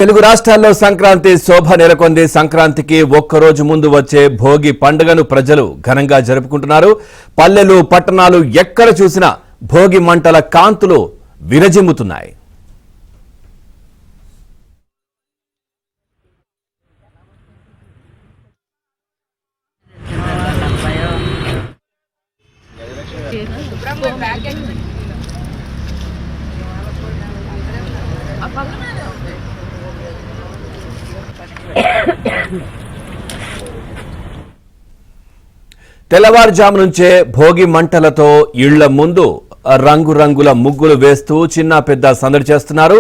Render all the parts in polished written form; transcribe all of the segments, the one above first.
తెలుగు రాష్ట్రాల్లో సంక్రాంతి శోభ నెలకొంది. సంక్రాంతికి ఒక్కరోజు ముందు వచ్చే భోగి పండుగను ప్రజలు ఘనంగా జరుపుకుంటున్నారు. పల్లెలు పట్టణాలు ఎక్కడ చూసినా భోగి మంటల కాంతులు విరజిమ్ముతున్నాయి. తెల్లవారుజాము నుంచే భోగి మంటలతో ఇళ్ల ముందు రంగురంగుల ముగ్గులు వేస్తూ చిన్న పెద్ద సందడి చేస్తున్నారు.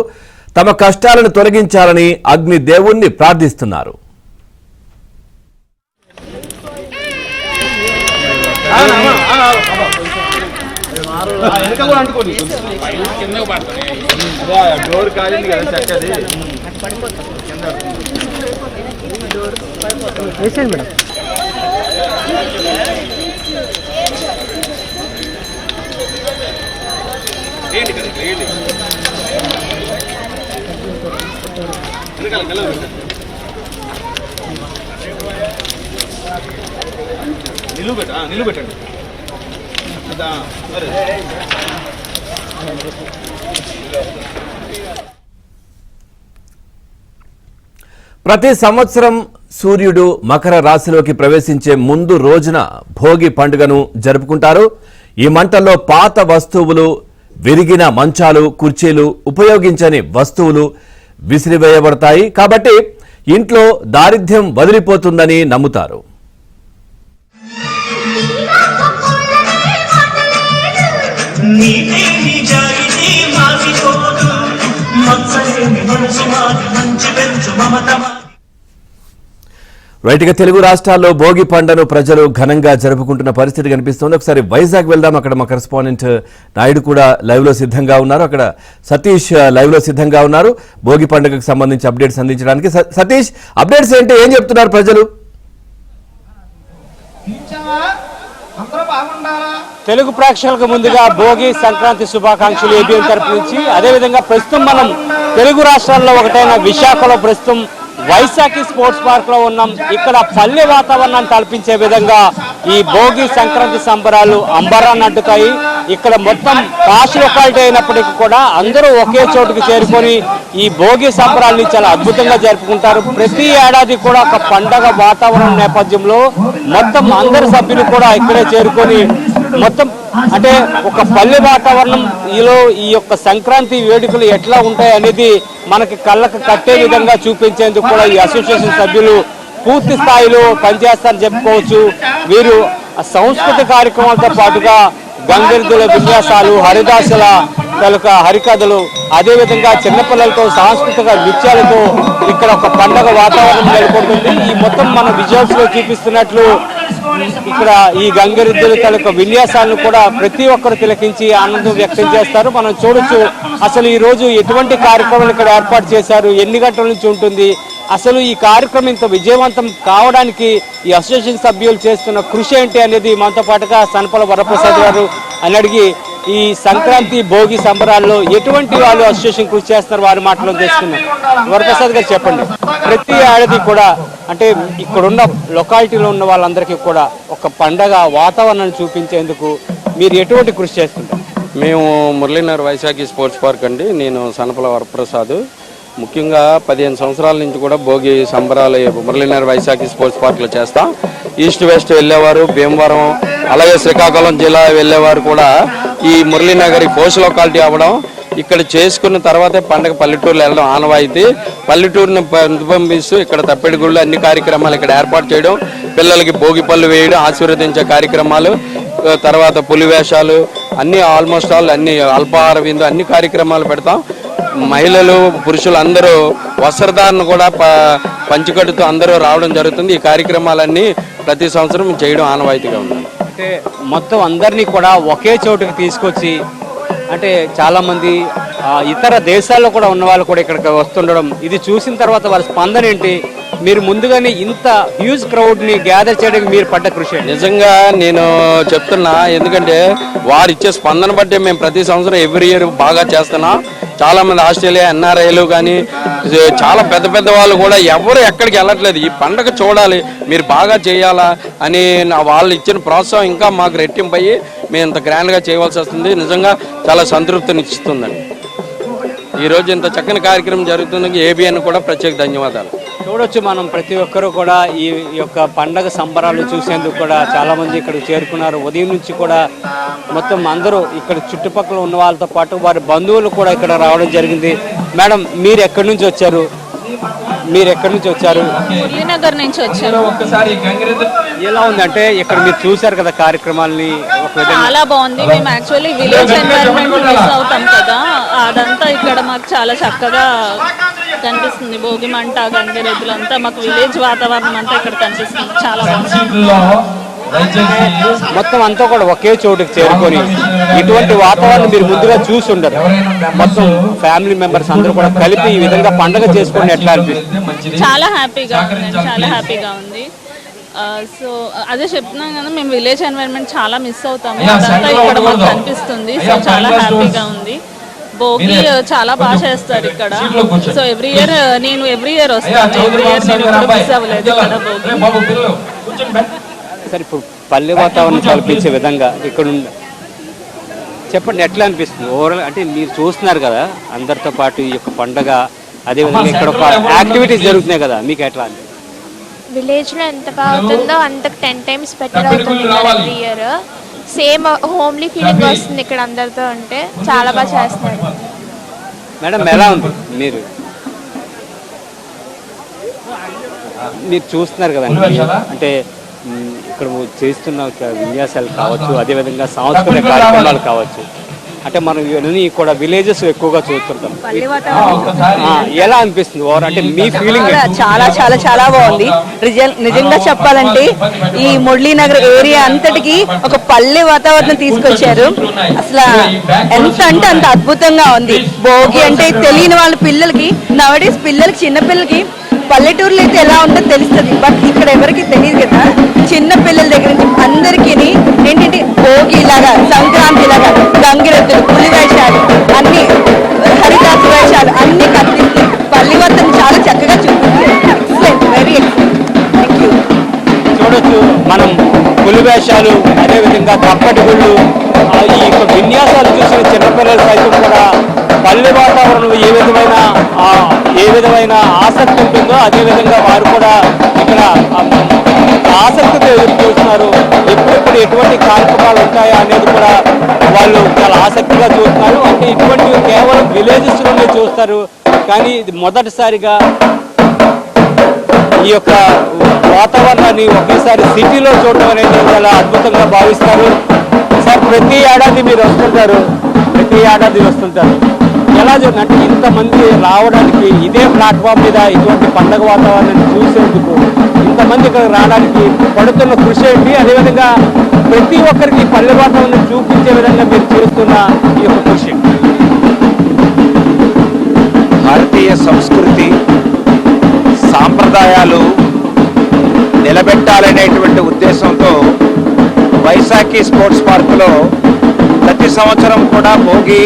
తమ కష్టాలను తొలగించాలని అగ్ని దేవుణ్ణి ప్రార్థిస్తున్నారు. నిలబెట్టండి. ప్రతి సంవత్సరం సూర్యుడు మకర రాశిలోకి ప్రవేశించే ముందు రోజున భోగి పండుగను జరుపుకుంటారు. ఈ మంటల్లో పాత వస్తువులు, విరిగిన మంచాలు, కుర్చీలు, ఉపయోగించని వస్తువులు విసిరివేయబడతాయి. కాబట్టి ఇంట్లో దారిద్ర్యం వదిలిపోతుందని నమ్ముతారు. రైట్గా తెలుగు రాష్ట్రాల్లో భోగి పండుగను ప్రజలు ఘనంగా జరుపుకుంటున్న పరిస్థితి కనిపిస్తోంది. ఒకసారి వైజాగ్ వెళ్దాం. అక్కడ మా కరెస్పాండెంట్ నాయుడు కూడా లైవ్ లో సిద్ధంగా ఉన్నారు. అక్కడ సతీష్ లైవ్ లో సిద్ధంగా ఉన్నారు భోగి పండుగకు సంబంధించి అప్డేట్స్ అందించడానికి. సతీష్, అప్డేట్స్ ఏంటి, ఏం చెప్తున్నారు ప్రజలు? తెలుగు ప్రేక్షకులకు ముందుగా భోగి సంక్రాంతి శుభాకాంక్షలు ఏబిఎన్ తరపు నుంచి. అదేవిధంగా ప్రస్తుతం మనం తెలుగు రాష్ట్రాల్లో ఒకటైన విశాఖలో ప్రస్తుతం వైశాఖి స్పోర్ట్స్ పార్క్ లో ఉన్నాం. ఇక్కడ పల్లె వాతావరణాన్ని కల్పించే విధంగా ఈ భోగి సంక్రాంతి సంబరాలు అంబరాన్ని అడ్డుతాయి. ఇక్కడ మొత్తం పాష్ లొకాలిటీ అయినప్పటికీ కూడా అందరూ ఒకే చోటుకి చేరుకొని ఈ భోగి సంబరాల్ని చాలా అద్భుతంగా జరుపుకుంటారు. ప్రతి ఏడాది కూడా ఒక పండగ వాతావరణం నేపథ్యంలో మొత్తం అందరు సభ్యులు కూడా ఇక్కడే చేరుకొని మొత్తం అంటే ఒక పల్లె వాతావరణం ఈ యొక్క సంక్రాంతి వేడుకలు ఎట్లా ఉంటాయి అనేది మనకి కళ్ళకు కట్టే విధంగా చూపించేందుకు కూడా ఈ అసోసియేషన్ సభ్యులు పూర్తి స్థాయిలో పనిచేస్తారని చెప్పుకోవచ్చు. వీరు సంస్కృతి కార్యక్రమాలతో పాటుగా గంగిరెద్దుల విన్యాసాలు, హరిదాసుల హరికథలు, అదేవిధంగా చిన్నపిల్లలతో సాంస్కృతిక నృత్యాలతో ఇక్కడ ఒక పండగ వాతావరణం నెలకొంటుంది. ఈ మొత్తం మన విజువల్స్ లో చూపిస్తున్నట్లు ఇక్కడ ఈ గంగిరెద్దుల తాలూకా విన్యాసాలను కూడా ప్రతి ఒక్కరు తిలకించి ఆనందం వ్యక్తం చేస్తారు. మనం చూడొచ్చు అసలు ఈ రోజు ఎటువంటి కార్యక్రమాలు ఇక్కడ ఏర్పాటు చేశారు, ఎన్ని గంటల నుంచి ఉంటుంది, అసలు ఈ కార్యక్రమం ఇంత విజయవంతం కావడానికి ఈ అసోసియేషన్ సభ్యులు చేస్తున్న కృషి ఏంటి అనేది మనతో పాటుగా సనపల వరప్రసాద్ గారు అని అడిగి ఈ సంక్రాంతి భోగి సంబరాల్లో ఎటువంటి వాళ్ళు అసోసియేషన్ కృషి చేస్తున్నారు వారి మాటలో తెలుసుకున్నాం. వరప్రసాద్ గారు చెప్పండి, ప్రతి ఏడాది కూడా అంటే ఇక్కడున్న లొకాలిటీలో ఉన్న వాళ్ళందరికీ కూడా ఒక పండగ వాతావరణాన్ని చూపించేందుకు మీరు ఎటువంటి కృషి చేస్తుంటారు? మేము మురళీనగర్ వైశాఖి స్పోర్ట్స్ పార్క్ అండి. నేను సనపల వరప్రసాద్. ముఖ్యంగా 15 సంవత్సరాల నుంచి కూడా భోగి సంబరాలు మురళీనగర్ వైశాఖి స్పోర్ట్స్ పార్క్లో చేస్తాం. ఈస్ట్ వెస్ట్ వెళ్ళేవారు, భీమవరం అలాగే శ్రీకాకుళం జిల్లా వెళ్ళేవారు కూడా ఈ మురళీనగర్ పోస్ట్ లొకాలిటీ అవ్వడం, ఇక్కడ చేసుకున్న తర్వాతే పండగ పల్లెటూరులో వెళ్ళడం ఆనవాయితీ. పల్లెటూరుని ప్రతిబింబిస్తూ ఇక్కడ తప్పెడిగుళ్ళు అన్ని కార్యక్రమాలు ఇక్కడ ఏర్పాటు చేయడం, పిల్లలకి భోగి పళ్ళు వేయడం, ఆశీర్వదించే కార్యక్రమాలు, తర్వాత పులివేషాలు అన్ని ఆల్మోస్ట్ ఆల్ అన్ని అల్పాహార విందు అన్ని కార్యక్రమాలు పెడతాం. మహిళలు పురుషులు అందరూ వస్త్రధారణ కూడా పంచికట్టుతో అందరూ రావడం జరుగుతుంది. ఈ కార్యక్రమాలన్నీ ప్రతి సంవత్సరం చేయడం ఆనవాయితీగా ఉంది. అంటే మొత్తం అందరినీ కూడా ఒకే చోటుకి తీసుకొచ్చి అంటే చాలామంది ఇతర దేశాల్లో కూడా ఉన్న వాళ్ళు కూడా ఇక్కడికి వస్తుండడం, ఇది చూసిన తర్వాత వారి స్పందన ఏంటి, మీరు ముందుగానే ఇంత హ్యూజ్ క్రౌడ్ ని గ్యాదర్ చేయడానికి మీరు పడ్డ కృషి ఏంటి? నిజంగా నేను చెప్తున్నా, ఎందుకంటే వారు ఇచ్చే స్పందన బట్టి మేము ప్రతి సంవత్సరం ఎవ్రీ ఇయర్ బాగా చేస్తున్నాం. చాలా మంది ఆస్ట్రేలియా ఎన్ఆర్ఐలు కానీ చాలా పెద్ద పెద్ద వాళ్ళు కూడా ఎవరు ఎక్కడికి వెళ్ళట్లేదు. ఈ పండగ చూడాలి, మీరు బాగా చేయాలా అని వాళ్ళు ఇచ్చిన ప్రోత్సాహం ఇంకా మాకు రెట్టింపు అయ్యి మేము ఇంత గ్రాండ్గా చేయవలసి వస్తుంది. నిజంగా చాలా సంతృప్తినిస్తుందండి. ఈరోజు ఇంత చక్కని కార్యక్రమం జరుగుతుంది. ఏబిఎన్ కూడా ప్రత్యేక ధన్యవాదాలు. చూడొచ్చు మనం ప్రతి ఒక్కరూ కూడా ఈ యొక్క పండగ సంబరాలు చూసేందుకు కూడా చాలా మంది ఇక్కడికి చేరుకున్నారు. ఉదయం నుంచి కూడా మొత్తం అందరూ ఇక్కడ చుట్టుపక్కల ఉన్న వాళ్ళతో పాటు వారి బంధువులు కూడా ఇక్కడ రావడం జరిగింది. మేడం, మీరు ఎక్కడి నుంచి వచ్చారు? మురళీనగర్ నుంచి వచ్చాను. ఎలా ఉందంటే ఇక్కడ మీరు చూశారు కదా కార్యక్రమాలని? చాలా బాగుంది. మేము యాక్చువల్లీ విలేజ్ ఎన్వైరన్మెంట్ మిస్ అవుతాం కదా, అదంతా ఇక్కడ మాకు చాలా చక్కగా కనిపిస్తుంది. భోగి మంట, గంగిరెద్దులు అంతా మాకు విలేజ్ వాతావరణం అంతా ఇక్కడ కనిపిస్తుంది. చాలా బాగుంది. మొత్తం అంతా కూడా ఒకే చోటుకి చేరుకొని ఇటువంటి వాతావరణం మీరు ముందుగా చూసి ఉండరు. మొత్తం ఫ్యామిలీ మెంబర్స్ అందరూ కూడా కలిపి ఈ విధంగా పండుగ చేసుకుని ఎట్లా అనిపిస్తుంది? చాలా హ్యాపీగా ఉంది. సో అదే చెప్తున్నాం కదా, మేము విలేజ్ ఎన్వైరన్మెంట్ చాలా మిస్ అవుతాము. అదంతా ఇక్కడ మాకు కనిపిస్తుంది. సో చాలా హ్యాపీగా ఉంది. భోగి చాలా బాగా చేస్తారు ఇక్కడ. సో ఎవ్రీ ఇయర్ వస్తాను. ఎవ్రీ ఇయర్ నేను ఎప్పుడు మిస్ అవ్వలేదు ఇక్కడ భోగి. సరే, ఇప్పుడు పల్లె వాతావరణం కల్పించే విధంగా ఇక్కడ చెప్పండి, ఎట్లా అనిపిస్తుంది ఓవరాల్? అంటే మీరు చూస్తున్నారు కదా అందరితో పాటు ఈ యొక్క పండగ, అదేవిధంగా ఇక్కడ ఒక యాక్టివిటీస్ జరుగుతున్నాయి కదా, మీకు ఎట్లా అనిపిస్తుంది? విలేజ్ లో ఎంత బాగా అవుతుందో అంతకు 10 times బెటర్ అవుతుంది every year. Same homely feeling వస్తుంది ఇక్కడ అందరితో ఉంటే. చాలా బాగా చేస్తున్నారు. మేడం, ఎలా ఉంది? మీరు చూస్తున్నారు కదండి, అంటే ఇక్కడ చేస్తున్న విన్యాసాలు కావచ్చు, అదేవిధంగా సాంస్కృతిక కార్యక్రమాలు కావచ్చు, అంటే మనం ఇవన్నీ కూడా విలేజెస్ ఎక్కువగా చూస్తుంటాం. ఎలా అనిపిస్తుంది ఓవర్? అంటే మీ ఫీలింగ్? చాలా చాలా చాలా బాగుంది. నిజంగా చెప్పాలంటే ఈ మురళీనగర్ ఏరియా అంతటికి ఒక పల్లె వాతావరణం తీసుకొచ్చారు. అసలు ఎంత అంటే అంత అద్భుతంగా ఉంది. భోగి అంటే తెలియని వాళ్ళ పిల్లలకి, నవడేస్ పిల్లలకి, చిన్న పిల్లలకి పల్లెటూరులో అయితే ఎలా ఉందో తెలుస్తుంది. బట్ ఇక్కడ ఎవరికి తెలియదు కదా. చిన్న పిల్లల దగ్గర నుంచి అందరికీ ఏంటంటే భోగి లాగా, సంక్రాంతి లాగా, గంగిరెద్దులు, పులి వేషాలు, అన్ని హరిదాసు వేషాలు అన్ని కనిపిస్తాయి. పల్లి వద్ద చాలా చక్కగా చూపించారు. Excellent, very excellent. Thank you. చూడొచ్చు మనం పులి వేషాలు, అదేవిధంగా కప్పటి గుళ్ళు, ఈ యొక్క విన్యాసాలు చూసిన చిన్నపిల్లలు సైతం కూడా పల్లె వాతావరణం ఏ విధమైన ఆసక్తి ఉంటుందో అదేవిధంగా వారు కూడా ఇక్కడ ఆసక్తితో ఎదురు చూస్తున్నారు. ఎప్పుడెప్పుడు ఎటువంటి కార్యక్రమాలు ఉంటాయా అనేది కూడా వాళ్ళు చాలా ఆసక్తిగా చూస్తున్నారు. అంటే ఇటువంటివి కేవలం విలేజెస్లోనే చూస్తారు, కానీ ఇది మొదటిసారిగా ఈ యొక్క వాతావరణాన్ని ఒకేసారి సిటీలో చూడడం అనేది చాలా అద్భుతంగా భావిస్తారు. సార్, ప్రతి ఏడాది వస్తుంటారు. ఎలా జరుగుతుంది? అంటే ఇంతమంది రావడానికి, ఇదే ప్లాట్ఫామ్ మీద ఇటువంటి పండగ వాతావరణాన్ని చూసేందుకు ఇంతమంది ఇక్కడ రావడానికి పడుతున్న కృషి ఏంటి? అదేవిధంగా ప్రతి ఒక్కరికి పల్లె వాతావరణం చూపించే విధంగా మీరు చేస్తున్న ఈ యొక్క కృషి? భారతీయ సంస్కృతి సాంప్రదాయాలు నిలబెట్టాలనేటువంటి ఉద్దేశంతో వైశాఖి స్పోర్ట్స్ పార్కులో ప్రతి సంవత్సరం కూడా భోగి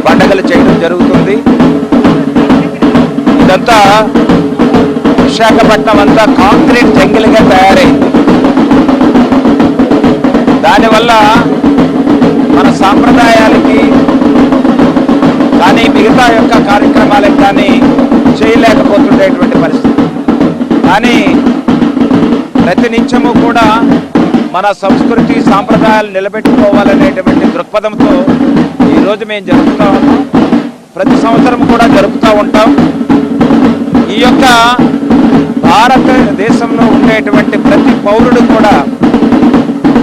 పండగలు చేయడం జరుగుతుంది. ఇదంతా విశాఖపట్నం అంతా కాంక్రీట్ జంగిల్గా తయారైంది. దానివల్ల మన సాంప్రదాయాలకి కానీ మిగతా యొక్క కార్యక్రమాలకు కానీ చేయలేకపోతుండేటువంటి పరిస్థితి. కానీ ప్రతినిత్యము కూడా మన సంస్కృతి సాంప్రదాయాలు నిలబెట్టుకోవాలనేటువంటి దృక్పథంతో ఈరోజు మేము జరుపుతూ ఉన్నాం. ప్రతి సంవత్సరం కూడా జరుపుతూ ఉంటాం. ఈ యొక్క భారతదేశంలో ఉండేటువంటి ప్రతి పౌరుడు కూడా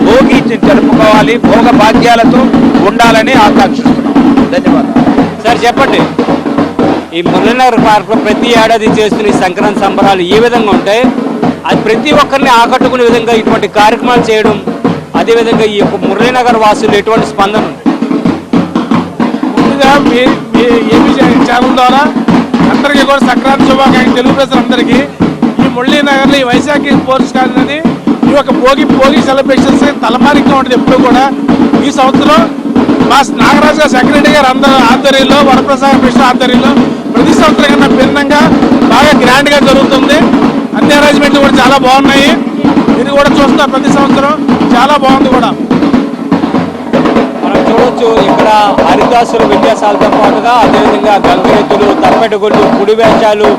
భోగి జరుపుకోవాలి, భోగ భాగ్యాలతో ఉండాలని ఆకాంక్షిస్తున్నాం. ధన్యవాదాలు. సార్, చెప్పండి, ఈ మురళీనగర్ పార్క్లో ప్రతి ఏడాది చేస్తున్న ఈ సంక్రాంతి సంబరాలు ఏ విధంగా ఉంటాయి? అది ప్రతి ఒక్కరిని ఆకట్టుకునే విధంగా ఇటువంటి కార్యక్రమాలు చేయడం, అదేవిధంగా ఈ యొక్క మురళీనగర్ వాసులు ఎటువంటి స్పందన? ముందుగా ఏబీ ఛానల్ ద్వారా అందరికీ కూడా సంక్రాంతి శుభాకాంక్షలు తెలుగు ప్రజలందరికీ. ఈ మురళీనగర్లో ఈ వైశాఖి స్పోర్ట్స్ కాలనీ అనేది ఈ యొక్క భోగి సెలబ్రేషన్స్ తలమానిగా ఉంటుంది ఎప్పుడు కూడా. ఈ సంవత్సరం మా నాగరాజు గారు సెక్రటరీ గారు అందరూ ఆధ్వర్యంలో, వరప్రసాద్ కృష్ణ ఆధ్వర్యంలో ప్రతి సంవత్సరం కన్నా భిన్నంగా బాగా గ్రాండ్గా జరుగుతుంది. అన్ని అరేంజ్మెంట్లు కూడా చాలా బాగున్నాయి. ఇది కూడా చూస్తున్నా ప్రతి సంవత్సరం చాలా బాగుంది కూడా. మనం చూడొచ్చు ఇక్కడ హరిదాసుల విన్యాసాలతో పాటుగా అదేవిధంగా గంగిరెద్దులు, తప్పెటగుళ్ళు, కుడి వేషాలు,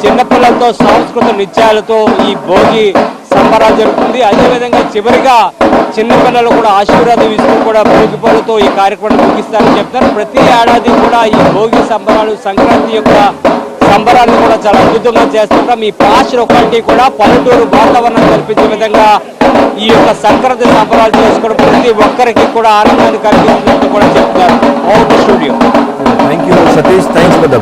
చిన్నపిల్లలతో సాంస్కృతిక నృత్యాలతో ఈ భోగి సంబరాలు జరుగుతుంది. అదేవిధంగా చివరిగా చిన్నపిల్లలు కూడా ఆశీర్వాదం ఇస్తూ కూడా భోగి పళ్ళతో ఈ కార్యక్రమం ముగిస్తారని చెప్తారు. ప్రతి ఏడాది కూడా ఈ భోగి సంబరాలు, సంక్రాంతి యొక్క సంబరాలను కూడా చాలా అద్భుతంగా చేస్తుంటాం. ఈ పాష్ ఒకటి కూడా పల్లెటూరు వాతావరణం కల్పించే విధంగా ఈ యొక్క సంక్రాంతి సంబరాలు చేసుకోవడం ప్రతి ఒక్కరికి కూడా ఆనందాన్ని కలిగిస్తున్నట్టు కూడా చెప్తారు. Studio thank you Satish, thanks for the